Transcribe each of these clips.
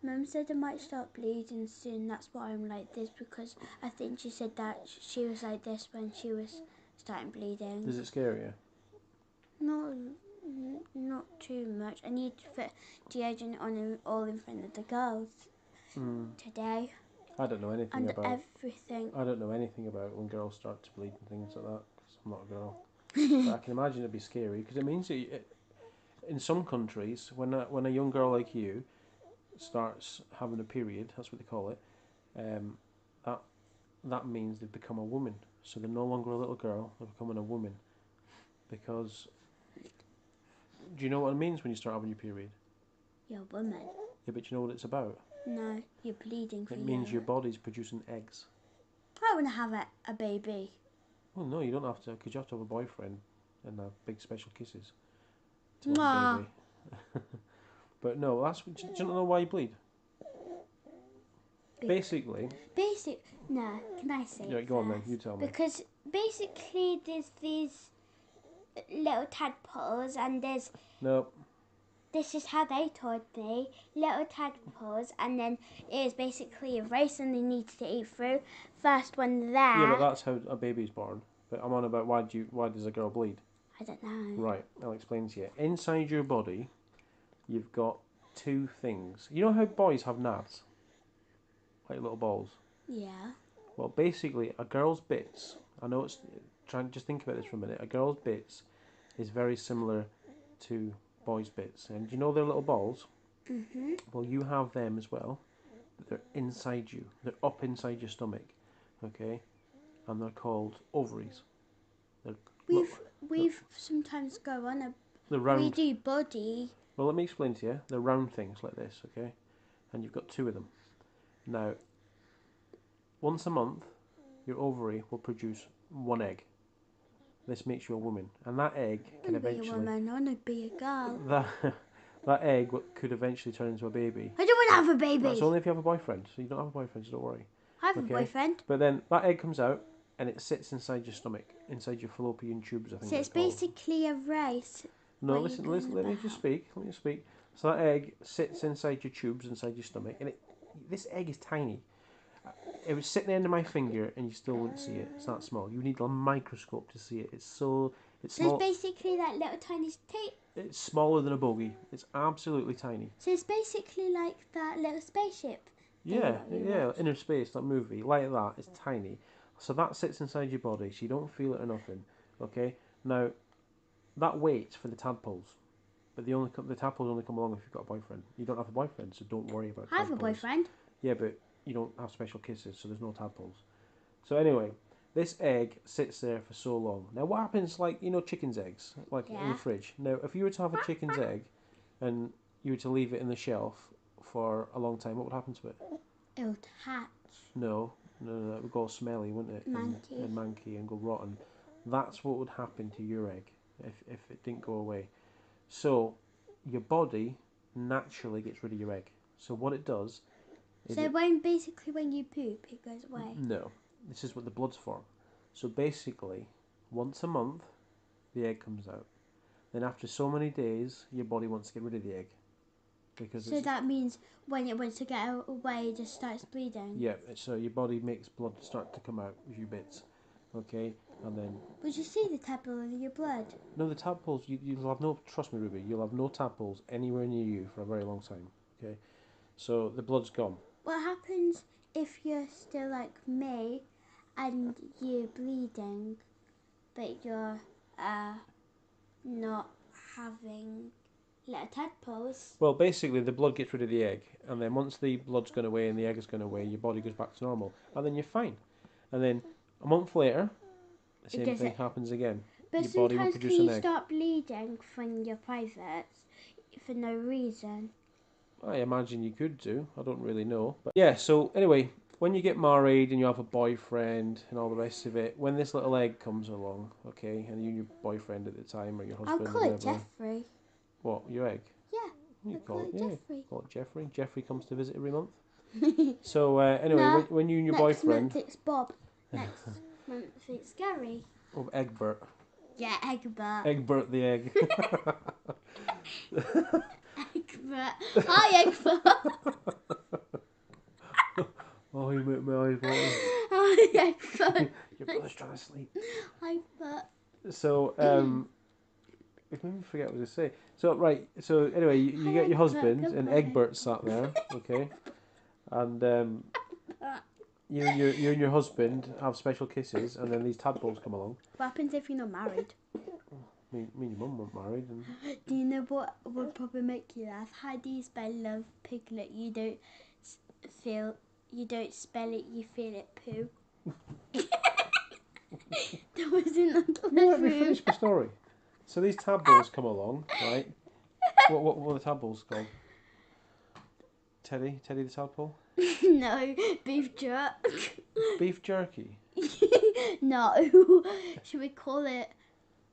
Mum said I might start bleeding soon. That's why I'm like this, because I think she said that she was like this when she was starting bleeding. Does it scare you? Not too much. I need to put deodorant on all in front of the girls today. I don't know anything And about everything. I don't know anything about when girls start to bleed and things like that, because I'm not a girl. But I can imagine it'd be scary, because it means that in some countries, when a young girl like you starts having a period, that's what they call it, that means they've become a woman. So they're no longer a little girl, they're becoming a woman. Because, do you know what it means when you start having your period? You're a woman. Yeah, but you know what it's about? No, you're bleeding for It means your body's producing eggs. I want to have a baby. Well, no, you don't have to, because you have to have a boyfriend and have big special kisses to have a baby. But no, do you not know why you bleed? Basically. No, can I say Yeah, it go on then, first? you tell me. Because basically there's these little tadpoles and No. this is how they told me, little tadpoles, and then it was basically a race and they needed to eat through. First one there. Yeah, but that's how a baby's born. But I'm on about why does a girl bleed? I don't know. Right, I'll explain to you. Inside your body, you've got two things. You know how boys have nads? Like little balls? Yeah. Well, basically, a girl's bits, I know it's, just think about this for a minute. A girl's bits is very similar to boys' bits. And you know their little balls? Mhm. Well, you have them as well. But they're inside you. They're up inside your stomach. Okay? And they're called ovaries. We've sometimes go on a. The round. We do body. Well, let me explain to you. They're round things like this, okay? And you've got two of them. Now, once a month, your ovary will produce one egg. This makes you a woman, and that egg can eventually. I want to be a woman. I want to be a girl. That egg could eventually turn into a baby. I don't want to have a baby. That's only if you have a boyfriend. So you don't have a boyfriend, so don't worry. I have a boyfriend. But then that egg comes out, and it sits inside your stomach, inside your fallopian tubes, I think. So it's basically a race. No, listen. Let me just speak. So that egg sits inside your tubes, inside your stomach, and this egg is tiny. It was sitting under my finger, and you still wouldn't see it. It's that small. You need a microscope to see it. It's small. So it's basically that little tiny tape. It's smaller than a bogey. It's absolutely tiny. So it's basically like that little spaceship. Yeah, Inner Space, that movie, like that. It's tiny. So that sits inside your body, so you don't feel it or nothing. Okay. Now, that waits for the tadpoles. But the tadpoles only come along if you've got a boyfriend. You don't have a boyfriend, so don't worry about tadpoles. I have a boyfriend. Yeah, but you don't have special kisses, so there's no tadpoles. So anyway, this egg sits there for so long. Now what happens, like, chicken's eggs, like in the fridge. Now, if you were to have a chicken's egg and you were to leave it in the shelf for a long time, what would happen to it? It would hatch. No, it would go smelly, wouldn't it? Manky. And manky and go rotten. That's what would happen to your egg if it didn't go away. So, your body naturally gets rid of your egg. So what it does is basically when you poop, it goes away. No, this is what the blood's for. So basically, once a month, the egg comes out. Then after so many days, your body wants to get rid of the egg. So that means when it wants to get away, it just starts bleeding? Yeah, so your body makes blood start to come out with your bits. Okay, and then... Would you see the tadpole in your blood? No, the tadpoles, you'll have no... Trust me, Ruby, you'll have no tadpoles anywhere near you for a very long time. Okay, so the blood's gone. What happens if you're still like me and you're bleeding, but you're not having little tadpoles? Well, basically, the blood gets rid of the egg, and then once the blood's gone away and the egg has gone away, your body goes back to normal, and then you're fine. And then a month later, the same thing happens again. But your body will sometimes produce an egg. start bleeding from your privates for no reason? I imagine you could do. I don't really know. But yeah, so anyway, when you get married and you have a boyfriend and all the rest of it, when this little egg comes along, okay, and you and your boyfriend at the time or your husband I'll call it Jeffrey. What, your egg? Yeah. You call it Jeffrey. Call it Jeffrey. Jeffrey comes to visit every month. So anyway, when you and your boyfriend... Next month it's Bob. Next month it's Gary. Oh, Egbert. Yeah, Egbert. Egbert the egg. Egbert. Hi, Egbert. my eyes watering. I thought. Your brother's trying to sleep. I thought. So, it made me forget what I was going to say. So, right, so anyway, you get your husband, and Egbert sat there, okay? And you and your husband have special kisses, and then these tadpoles come along. What happens if you're not married? Me and your mum weren't married. And Do you know what would probably make you laugh? How do you spell love, Piglet? You don't spell it, you feel it, poo. That wasn't on the let me finish my story. So these tadpoles come along, right? What were the tadpoles called? Teddy the tadpole? No, beef jerk. Beef jerky? No. Should we call it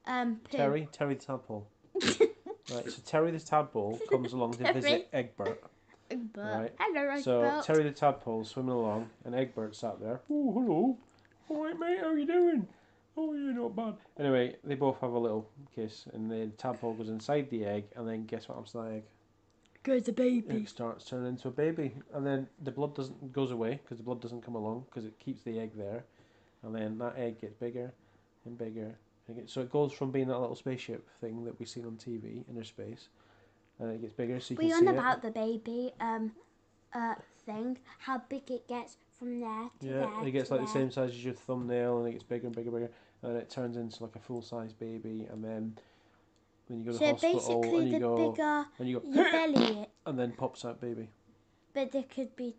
poo? Terry the tadpole. Right, so Terry the tadpole comes along to visit Egbert. Right. Hello, So Egbert. Terry the tadpole swimming along, and Egbert sat there. Oh, hello. All right, mate. How are you doing? Oh, yeah, not bad. Anyway, they both have a little kiss, and the tadpole goes inside the egg, and then guess what happens to that egg? Goes a baby. It starts turning into a baby, and then the blood goes away because the blood doesn't come along because it keeps the egg there, and then that egg gets bigger and bigger. So it goes from being that little spaceship thing that we see on TV in space, and it gets bigger. So you We're can on see about the baby thing. How big it gets from there to there. Yeah, it gets like the same size as your thumbnail, and it gets bigger and bigger and bigger, and it turns into like a full-size baby, and then you go to the hospital, basically, and you the go, bigger and you go, your belly, and then pops out baby. but there could be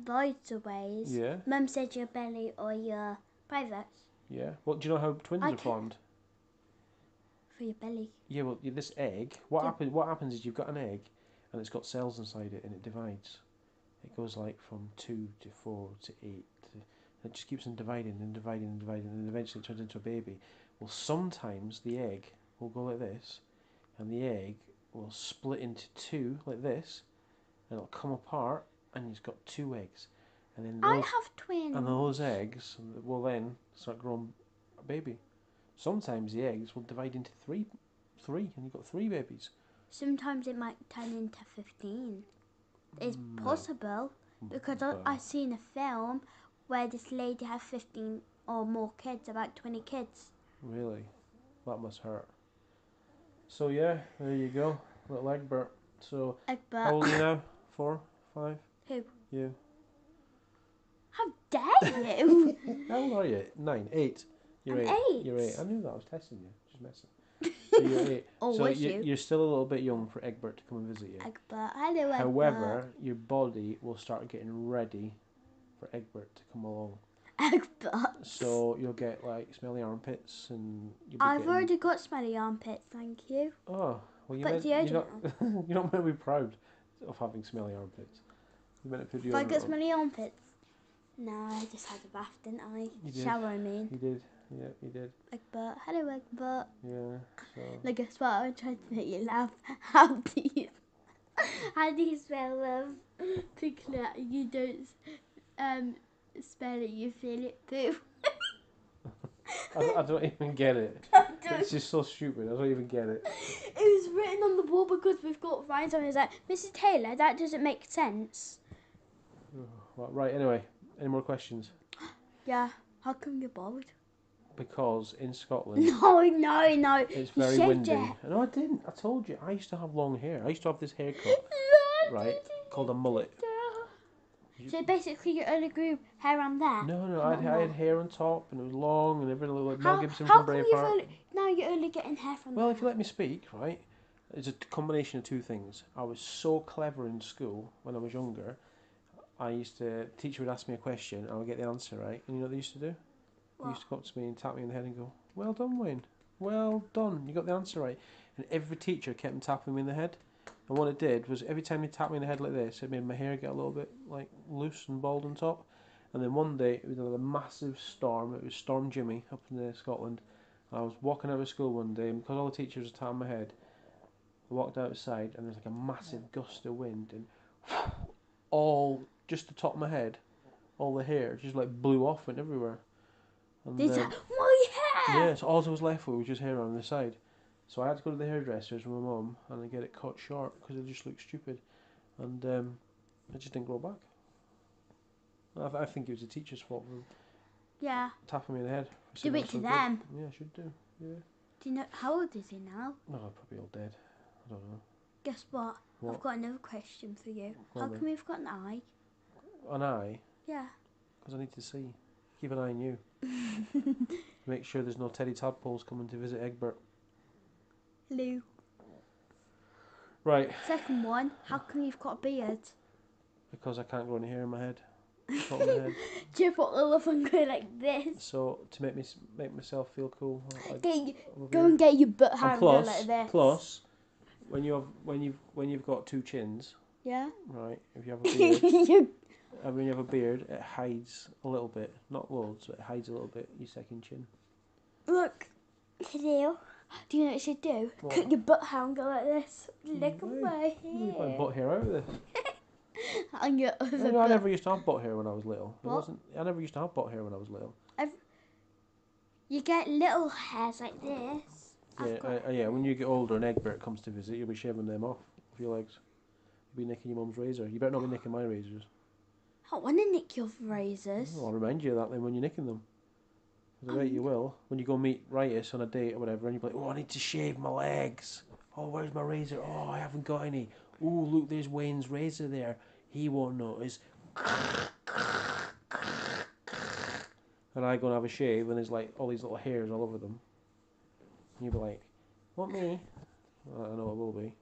loads of ways. Yeah. Mum said your belly or your private. Yeah. Well, do you know how twins are formed? For your belly. Yeah. Well, this egg. What happens is you've got an egg, and it's got cells inside it, and it divides. It goes like from 2 to 4 to 8. It just keeps on dividing and dividing and dividing, and eventually it turns into a baby. Well, sometimes the egg will go like this, and the egg will split into two like this, and it'll come apart, and you've got two eggs. And then I have twins. And those eggs will then start growing a baby. Sometimes the eggs will divide into three, and you've got three babies. Sometimes it might turn into 15. It's possible, because I've seen a film where this lady had 15 or more kids, about 20 kids. Really? That must hurt. So yeah, there you go, little Egbert. So Egbert. How old are you now? 4, 5? Who? You. How dare you? How old are you? 9, 8. You're I'm 8. 8. You're 8. I knew that. I was testing you. Just messing. So you're 8. Oh, so was you? You're still a little bit young for Egbert to come and visit you. Egbert. Hello, Egbert. However, your body will start getting ready for Egbert to come along. Egbert. So you'll get like smelly armpits, and I've already got smelly armpits, thank you. Oh, well, But you're deodorant. not meant to be proud of having smelly armpits. You meant to put If I deodorant got on. smelly armpits. No, I just had a bath, didn't I? You did. Shower, I mean. You did. Yeah, you did. Egbert. Hello, Egbert. Yeah. So. Look, guess what? I'm trying to make you laugh. How do you spell Piglet? You don't spell it, you feel it, poo. I don't even get it. It's just so stupid. I don't even get it. It was written on the wall because we've got lines on it. It's like, Mrs. Taylor, that doesn't make sense. Well, right. Anyway, any more questions? Yeah. How come you're bald? Because in Scotland, No. it's You very shaved windy. it. No, I didn't. I told you. I used to have long hair. I used to have this haircut, right, called a mullet. So basically, you only grew hair on there. No, I had hair on top, and it was long, and everything looked like Mel Gibson how from come Braveheart. now you're only getting hair from Well, there? if you let me speak, right, it's a combination of two things. I was so clever in school when I was younger. The teacher would ask me a question, and I would get the answer right. And you know what they used to do? They used to come up to me and tap me on the head and go, "Well done, Wayne. Well done. You got the answer right." And every teacher kept on tapping me in the head. And what it did was every time they tapped me in the head like this, it made my hair get a little bit like loose and bald on top. And then one day, it was a massive storm. It was Storm Jimmy up in Scotland. I was walking out of school one day, and because all the teachers were tapping my head, I walked outside, and there was like a massive gust of wind, and just the top of my head, all the hair just like blew off, went everywhere. And These are my hair! yeah, so all I was left with was just hair on the side. So I had to go to the hairdressers with my mum and get it cut short because it just looked stupid, and it just didn't grow back. I think it was the teacher's fault for Yeah. tapping me in the head. Do it to them. Yeah, I should do. Yeah. Do you know how old is he now? Oh, probably all dead. I don't know. Guess what? What? I've got another question for you. Go How on come you've got an eye? then. An eye? Yeah. Because I need to see. Keep an eye on you. Make sure there's no teddy tadpoles coming to visit Egbert. Lou. Right. Second one. How come you've got a beard? Because I can't grow any hair in my head. Top of my head. Do you put the love and go like this? So to make myself feel cool, Go and get your butt hair and and go like this. plus, when you've got two chins, Yeah. right? If you have a beard, and when you have a beard, it hides a little bit, not loads, but it hides a little bit your second chin. Look, Cadell. Do you know what you should do? What? Cut your butt hair and go like this. Look at Hey, my You need my hair. butt hair out of this. On your other I butt. never used to have butt hair when I was little. What? I never used to have butt hair when I was little. You get little hairs like this. Yeah, when you get older and Egbert comes to visit, you'll be shaving them off your legs. You'll be nicking your mum's razor. You better not be nicking my razors. I don't want to nick your razors. I'll remind you of that then when you're nicking them. 'Cause I bet you will. When you go meet Ritus on a date or whatever, and you're like, oh, I need to shave my legs. Oh, where's my razor? Oh, I haven't got any. Oh, look, there's Wayne's razor there. He won't notice. And I go and have a shave, and there's like all these little hairs all over them. And you'll be like, what, me? I know it will be.